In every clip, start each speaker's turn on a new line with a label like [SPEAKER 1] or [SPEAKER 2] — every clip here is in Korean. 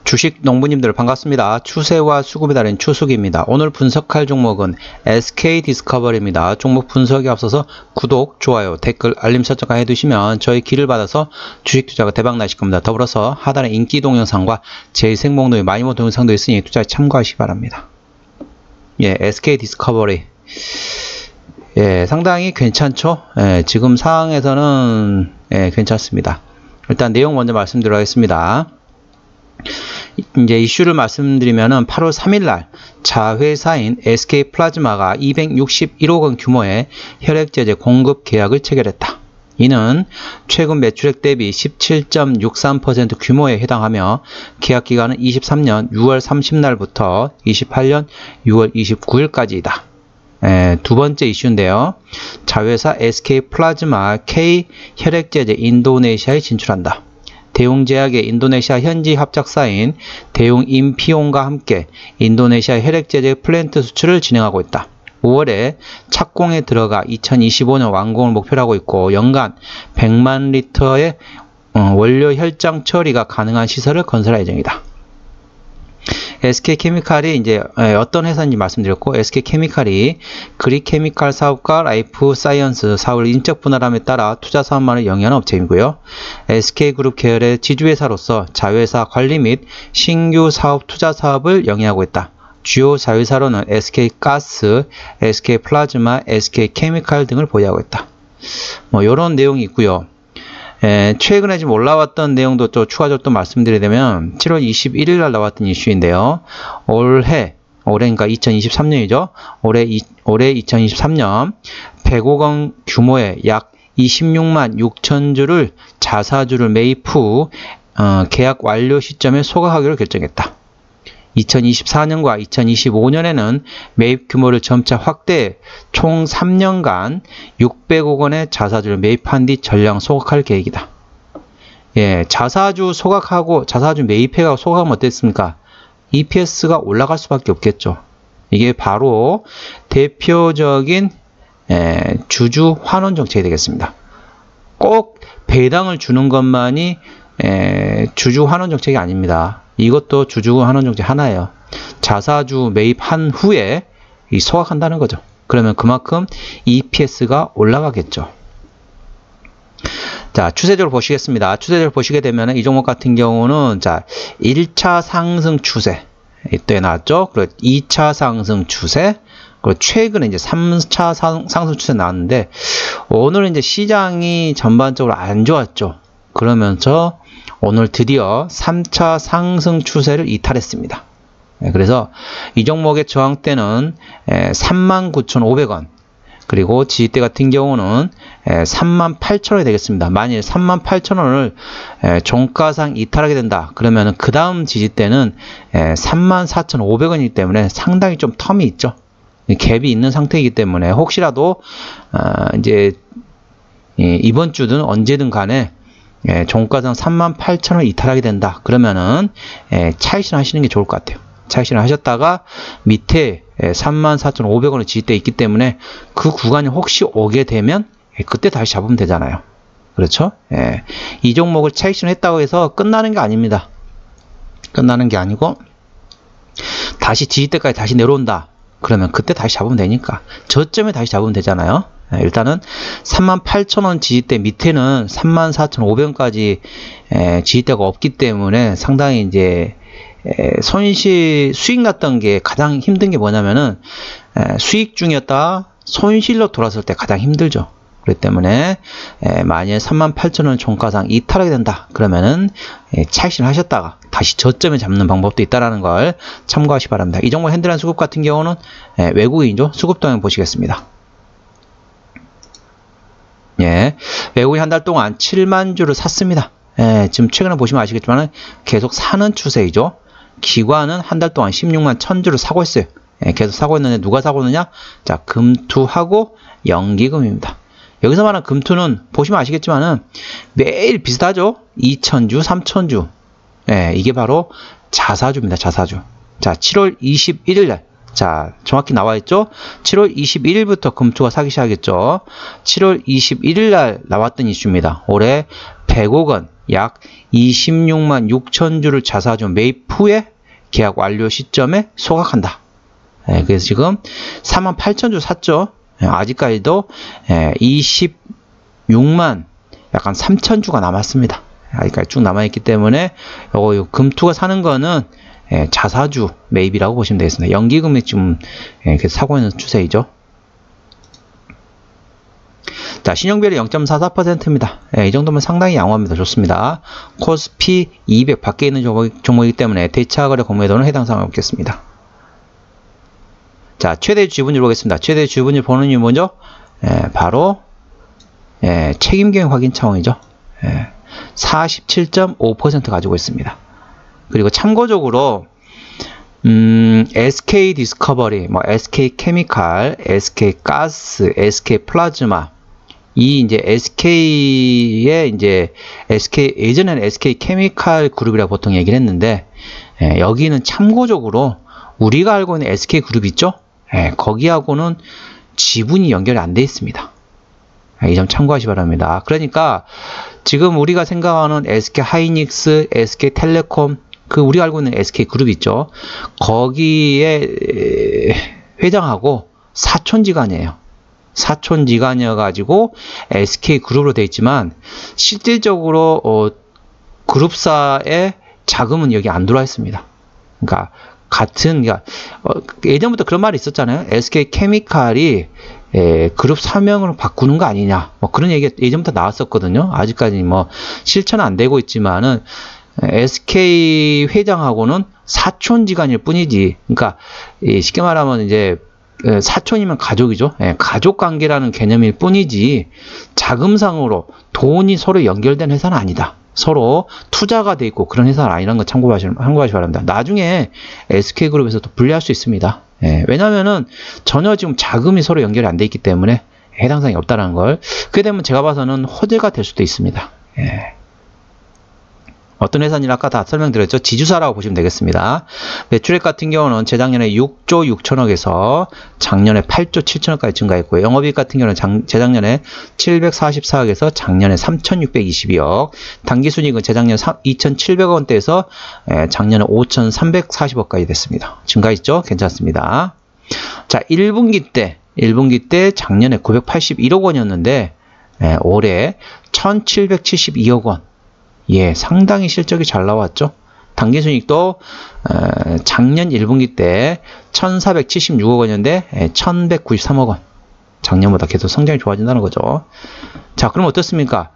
[SPEAKER 1] 주식 농부님들 반갑습니다. 추세와 수급이 다른 추수기입니다. 오늘 분석할 종목은 SK디스커버리입니다. 종목 분석에 앞서서 구독, 좋아요, 댓글, 알림 설정까지 해두시면 저희 길을 받아서 주식 투자가 대박 나실 겁니다. 더불어서 하단에 인기 동영상과 재생 목록에 많이 본 동영상도 있으니 투자에 참고하시기 바랍니다. 예, SK디스커버리. 예, 상당히 괜찮죠? 예, 지금 상황에서는 괜찮습니다. 일단 내용 먼저 말씀드리겠습니다. 이제 이슈를 말씀드리면은 8월 3일날 자회사인 SK플라즈마가 261억 원 규모의 혈액제제 공급 계약을 체결했다. 이는 최근 매출액 대비 17.63% 규모에 해당하며 계약 기간은 23년 6월 30날부터 28년 6월 29일까지이다. 두 번째 이슈인데요. 자회사 SK플라즈마 K 혈액제제 인도네시아에 진출한다. 대웅제약의 인도네시아 현지 합작사인 대웅인피온과 함께 인도네시아 혈액제제 플랜트 수출을 진행하고 있다. 5월에 착공에 들어가 2025년 완공을 목표로 하고 있고 연간 100만 리터의 원료 혈장 처리가 가능한 시설을 건설할 예정이다. SK케미칼이 이제 어떤 회사인지 말씀드렸고, SK케미칼이 그리케미칼 사업과 라이프사이언스 사업을 인적 분할함에 따라 투자 사업만을 영위하는 업체이고요. SK그룹 계열의 지주회사로서 자회사 관리 및 신규 사업 투자 사업을 영위하고 있다. 주요 자회사로는 SK가스, SK플라즈마, SK케미칼 등을 보유하고 있다. 이런 내용이 있고요. 최근에 지금 올라왔던 내용도 또 추가적으로 또 말씀드리자면 7월 21일 날 나왔던 이슈인데요. 올해니까 2023년이죠. 올해 2023년 100억 원 규모의 약 26만 6천 주를 자사주를 매입 후 계약 완료 시점에 소각하기로 결정했다. 2024년과 2025년에는 매입 규모를 점차 확대해 총 3년간 600억 원의 자사주를 매입한 뒤 전량 소각할 계획이다. 예, 자사주 소각하고 자사주 매입해가 소각하면 어땠습니까? EPS가 올라갈 수밖에 없겠죠. 이게 바로 대표적인 주주 환원 정책이 되겠습니다. 꼭 배당을 주는 것만이 주주 환원 정책이 아닙니다. 이것도 주주 환원 정책 하나예요. 자사주 매입한 후에 소각한다는 거죠. 그러면 그만큼 EPS가 올라가겠죠. 자, 추세적으로 보시겠습니다. 추세적으로 보시게 되면 이 종목 같은 경우는 자, 1차 상승 추세 이때 나왔죠. 그리고 2차 상승 추세, 그리고 최근에 이제 3차 상승 추세 나왔는데 오늘은 이제 시장이 전반적으로 안 좋았죠. 그러면서 오늘 드디어 3차 상승 추세를 이탈했습니다. 그래서 이 종목의 저항대는 39,500원, 그리고 지지대 같은 경우는 38,000원이 되겠습니다. 만일 38,000원을 종가상 이탈하게 된다. 그러면 그 다음 지지대는 34,500원이기 때문에 상당히 좀 텀이 있죠. 갭이 있는 상태이기 때문에 혹시라도 이제 이번 주든 언제든 간에 종가상 38,000원 이탈하게 된다. 그러면은 차익실현 하시는 게 좋을 것 같아요. 차익실현 하셨다가 밑에 34,500원의 지지대 있기 때문에 그 구간이 혹시 오게 되면 그때 다시 잡으면 되잖아요. 그렇죠? 이 종목을 차익실현 했다고 해서 끝나는 게 아닙니다. 끝나는 게 아니고 다시 지지대까지 다시 내려온다. 그러면 그때 다시 잡으면 되니까 저점에 다시 잡으면 되잖아요. 일단은 38,000원 지지대 밑에는 34,500원까지 지지대가 없기 때문에 상당히 이제 수익 났던 게 가장 힘든 게 뭐냐면은 수익 중이었다 손실로 돌아설 때 가장 힘들죠. 그렇기 때문에 만약 38,000원 종가상 이탈하게 된다. 그러면은 차익실현 하셨다가 다시 저점에 잡는 방법도 있다라는 걸 참고하시기 바랍니다. 이 종목 핸들한 수급 같은 경우는 외국인이죠. 수급 동향 보시겠습니다. 예, 외국인 한 달 동안 7만 주를 샀습니다. 지금 최근에 보시면 아시겠지만 계속 사는 추세이죠. 기관은 한 달 동안 16만 1000주를 사고 있어요. 계속 사고 있는데 누가 사고 있느냐? 자, 금투하고 연기금입니다. 여기서 말하는 금투는 보시면 아시겠지만은 매일 비슷하죠. 2000주, 3000주. 이게 바로 자사주입니다. 자사주. 자, 7월 21일 날. 자, 정확히 나와 있죠? 7월 21일부터 금투가 사기 시작했죠. 7월 21일 날 나왔던 이슈입니다. 올해 100억 원, 약 26만 6천 주를 자사주 매입 후에 계약 완료 시점에 소각한다. 그래서 지금 4만 8천 주 샀죠. 아직까지도 26만 약간 3천 주가 남았습니다. 아직까지 쭉 남아있기 때문에 요거 금투가 사는 거는 자사주 매입이라고 보시면 되겠습니다. 연기금이 좀 사고 있는 추세이죠. 자, 신용비율이 0.44%입니다. 이 정도면 상당히 양호합니다. 좋습니다. 코스피 200 밖에 있는 종목이기 때문에 대차거래 공매도는 해당 사항이 없겠습니다. 자, 최대 지분율 보겠습니다. 최대 지분율 보는 이유 뭐죠? 바로 책임경영 확인 차원이죠. 47.5% 가지고 있습니다. 그리고 참고적으로 SK 디스커버리, SK 케미칼, SK 가스, SK 플라즈마, 이 이제 SK의 이제 예전에는 SK 케미칼 그룹이라고 보통 얘기를 했는데, 여기는 참고적으로 우리가 알고 있는 SK 그룹 있죠? 거기하고는 지분이 연결이 안 돼 있습니다. 이 점 참고하시 바랍니다. 그러니까 지금 우리가 생각하는 SK 하이닉스, SK 텔레콤, 우리가 알고 있는 SK 그룹 있죠? 거기에 회장하고 사촌지간이에요. 사촌지간이어가지고 SK 그룹으로 되어 있지만 실질적으로 그룹사의 자금은 여기 안 들어와 있습니다. 그러니까 예전부터 그런 말이 있었잖아요. SK 케미칼이 그룹 사명을 바꾸는 거 아니냐, 그런 얘기가 예전부터 나왔었거든요. 아직까지 실천은 안 되고 있지만은 SK 회장하고는 사촌지간일 뿐이지. 그러니까 쉽게 말하면 이제 사촌이면 가족이죠. 가족 관계라는 개념일 뿐이지 자금상으로 돈이 서로 연결된 회사는 아니다. 서로 투자가 돼 있고 그런 회사는 아니라는 거 참고하시 바랍니다. 나중에 SK그룹에서도 분리할 수 있습니다. 왜냐면은 전혀 지금 자금이 서로 연결이 안 돼 있기 때문에 해당 사항이 없다는 걸. 그게 되면 제가 봐서는 호재가 될 수도 있습니다. 어떤 회사인지 아까 다 설명드렸죠. 지주사라고 보시면 되겠습니다. 매출액 같은 경우는 재작년에 6조 6천억에서 작년에 8조 7천억까지 증가했고요. 영업이익 같은 경우는 재작년에 744억에서 작년에 3,622억, 당기순이익은 재작년 2,700원대에서 작년에 5,340억까지 됐습니다. 증가했죠? 괜찮습니다. 자, 1분기 때 작년에 981억 원이었는데 올해 1,772억 원. 상당히 실적이 잘 나왔죠. 당기순이익도 작년 1분기 때 1,476억 원이었는데 1,193억 원. 작년보다 계속 성장이 좋아진다는 거죠. 자, 그럼 어떻습니까?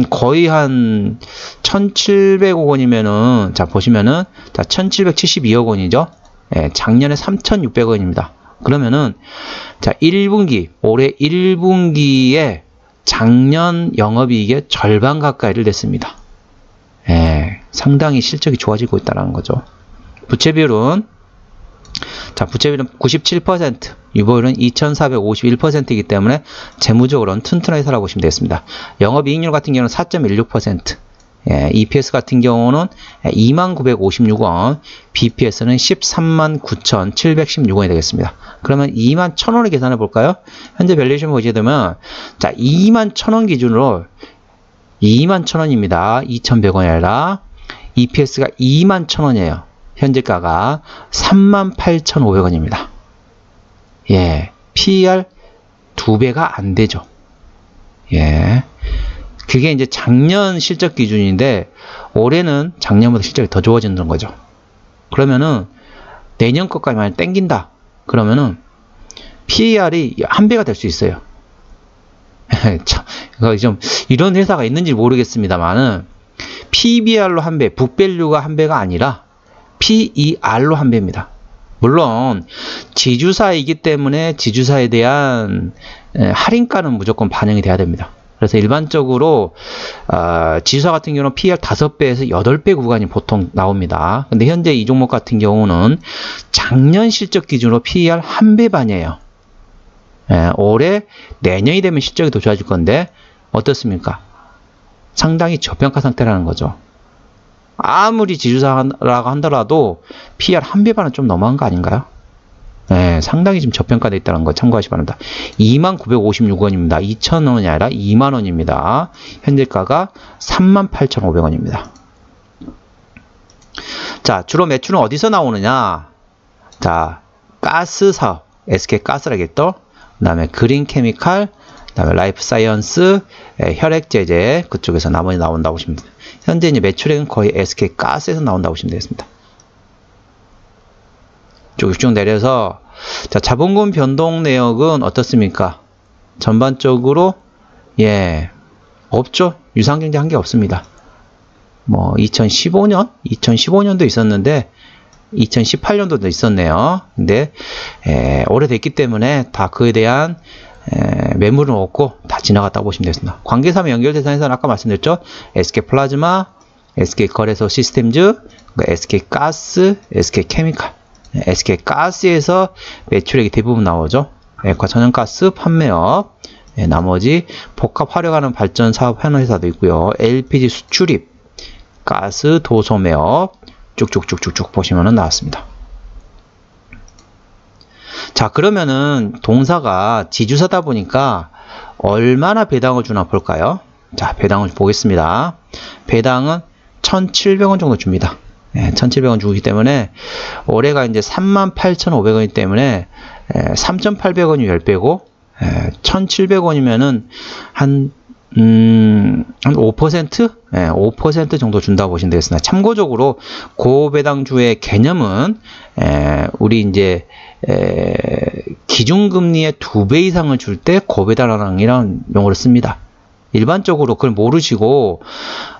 [SPEAKER 1] 거의 한 1,700억 원이면은, 자, 보시면은, 자, 1,772억 원이죠. 작년에 3,600원입니다. 그러면은, 자, 올해 1분기에 작년 영업이익의 절반 가까이를 냈습니다. 상당히 실적이 좋아지고 있다는 거죠. 부채비율은 97%, 유보율은 2,451%이기 때문에 재무적으로는 튼튼한 회사라고 보시면 되겠습니다. 영업이익률 같은 경우는 4.16%, EPS 같은 경우는 2956원, BPS는 139,716원이 되겠습니다. 그러면 21,000원을 계산해 볼까요? 현재 밸류에이션 보시게 되면, 자, 21,000원 기준으로 21,000원입니다. 2,100원이 아니라 EPS가 21,000원이에요. 현재가가 38,500원입니다. PER 2배가 안 되죠. 그게 이제 작년 실적 기준인데 올해는 작년보다 실적이 더 좋아지는 거죠. 그러면은 내년 것까지 많이 땡긴다. 그러면은 PER이 1배가 될 수 있어요. 참, 좀 이런 회사가 있는지 모르겠습니다만은 PBR로 1배, 북밸류가 1배가 아니라 PER로 1배입니다. 물론 지주사이기 때문에 지주사에 대한 할인가는 무조건 반영이 돼야 됩니다. 그래서 일반적으로 지주사 같은 경우는 PER 5배에서 8배 구간이 보통 나옵니다. 근데 현재 이 종목 같은 경우는 작년 실적 기준으로 PER 1배 반이에요. 올해 내년이 되면 실적이 더 좋아질 건데 어떻습니까? 상당히 저평가 상태라는 거죠. 아무리 지주사라고 하더라도 PER 1배 반은 좀 너무한 거 아닌가요? 예, 상당히 지금 저평가되어 있다는 거 참고하시기 바랍니다. 2956원입니다. 2,000원이 아니라 2만원입니다. 현재가가 38,500원입니다. 자, 주로 매출은 어디서 나오느냐? 자, 가스 사업, SK 가스라겠죠? 그 다음에 그린 케미칼, 그 다음에 라이프 사이언스, 혈액 제제, 그쪽에서 나머지 나온다고 보시면 됩니다. 현재 이제 매출액은 거의 SK 가스에서 나온다고 보시면 되겠습니다. 쭉 내려서, 자, 자본금 변동 내역은 어떻습니까? 전반적으로, 예, 없죠? 유상경제 한 게 없습니다. 뭐, 2015년도 있었는데, 2018년도도 있었네요. 근데, 오래됐기 때문에 다 그에 대한, 매물은 없고 다 지나갔다고 보시면 되겠습니다. 관계사면 연결 대상에서는 아까 말씀드렸죠? SK 플라즈마, SK 거래소 시스템즈, SK 가스, SK 케미칼. SK 가스에서 매출액이 대부분 나오죠. 액화 천연가스 판매업, 나머지 복합 화력하는 발전 사업 현황회사도 있고요. LPG 수출입, 가스 도소매업 쭉쭉쭉쭉 보시면은 나왔습니다. 자, 그러면은 동사가 지주사다 보니까 얼마나 배당을 주나 볼까요? 자, 배당을 보겠습니다. 배당은 1,700원 정도 줍니다. 1,700원 주기 때문에 올해가 이제 38,500원이기 때문에 3,800원이 10배고 1,700원이면은 한 5%? 5% 정도 준다고 보시면 되겠습니다. 참고적으로 고배당주의 개념은 우리 이제 기준금리의 2배 이상을 줄 때 고배당이라는 용어를 씁니다. 일반적으로 그걸 모르시고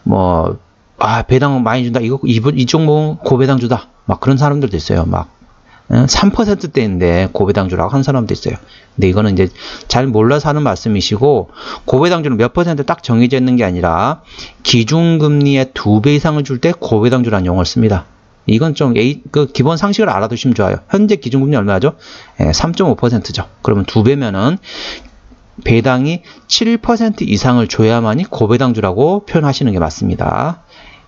[SPEAKER 1] 뭐 배당 많이 준다. 이 종목은 고배당 주다. 막 그런 사람들도 있어요. 막 3%대인데 고배당 주라고 한 사람도 있어요. 근데 이거는 이제 잘 몰라서 하는 말씀이시고, 고배당 주는 몇 퍼센트 딱 정해져 있는 게 아니라 기준금리의 2배 이상을 줄 때 고배당 주라는 용어를 씁니다. 이건 좀 그 기본 상식을 알아두시면 좋아요. 현재 기준금리 얼마죠? 3.5%죠. 그러면 2배면은 배당이 7% 이상을 줘야만이 고배당주라고 표현하시는 게 맞습니다.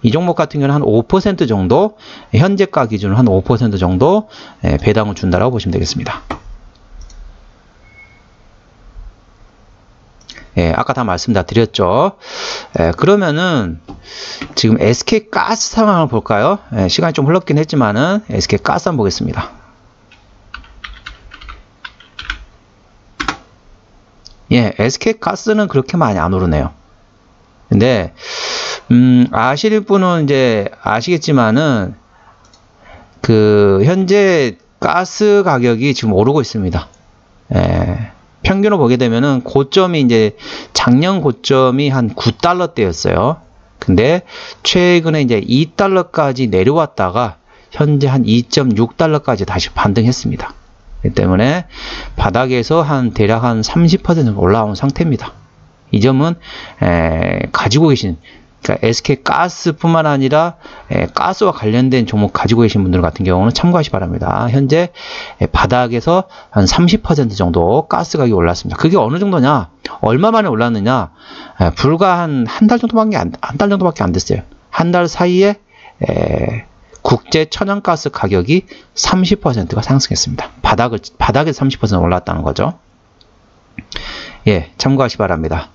[SPEAKER 1] 이 종목 같은 경우는 한 5% 정도, 현재가 기준으로 한 5% 정도 배당을 준다라고 보시면 되겠습니다. 아까 다 말씀 다 드렸죠. 그러면은 지금 SK 가스 상황을 볼까요? 시간이 좀 흘렀긴 했지만은 SK 가스 한번 보겠습니다. SK 가스는 그렇게 많이 안 오르네요. 근데 아실 분은 이제 아시겠지만은 현재 가스 가격이 지금 오르고 있습니다. 평균으로 보게 되면은 고점이 이제 작년 고점이 한 9달러대였어요. 근데 최근에 이제 2달러까지 내려왔다가 현재 한 2.6달러까지 다시 반등했습니다. 그렇기 때문에 바닥에서 대략 한 30% 올라온 상태입니다. 이 점은 가지고 계신, 그러니까 SK 가스뿐만 아니라 가스와 관련된 종목 가지고 계신 분들 같은 경우는 참고하시기 바랍니다. 현재 바닥에서 한 30% 정도 가스 가격이 올랐습니다. 그게 어느 정도냐? 얼마 만에 올랐느냐? 불과 한 달 정도밖에 안 됐어요. 한 달 사이에 국제 천연가스 가격이 30%가 상승했습니다. 바닥에서 30% 올랐다는 거죠. 참고하시기 바랍니다.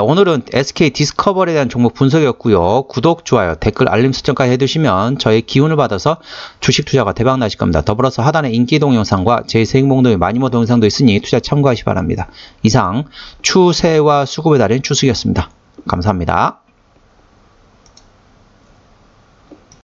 [SPEAKER 1] 오늘은 SK 디스커버리에 대한 종목 분석이었고요. 구독, 좋아요, 댓글, 알림 설정까지 해두시면 저의 기운을 받아서 주식 투자가 대박 나실 겁니다. 더불어서 하단에 인기 동영상과 제 세익몽동의 마니모 동영상도 있으니 투자 참고하시기 바랍니다. 이상 추세와 수급의 달인 추수기였습니다. 감사합니다.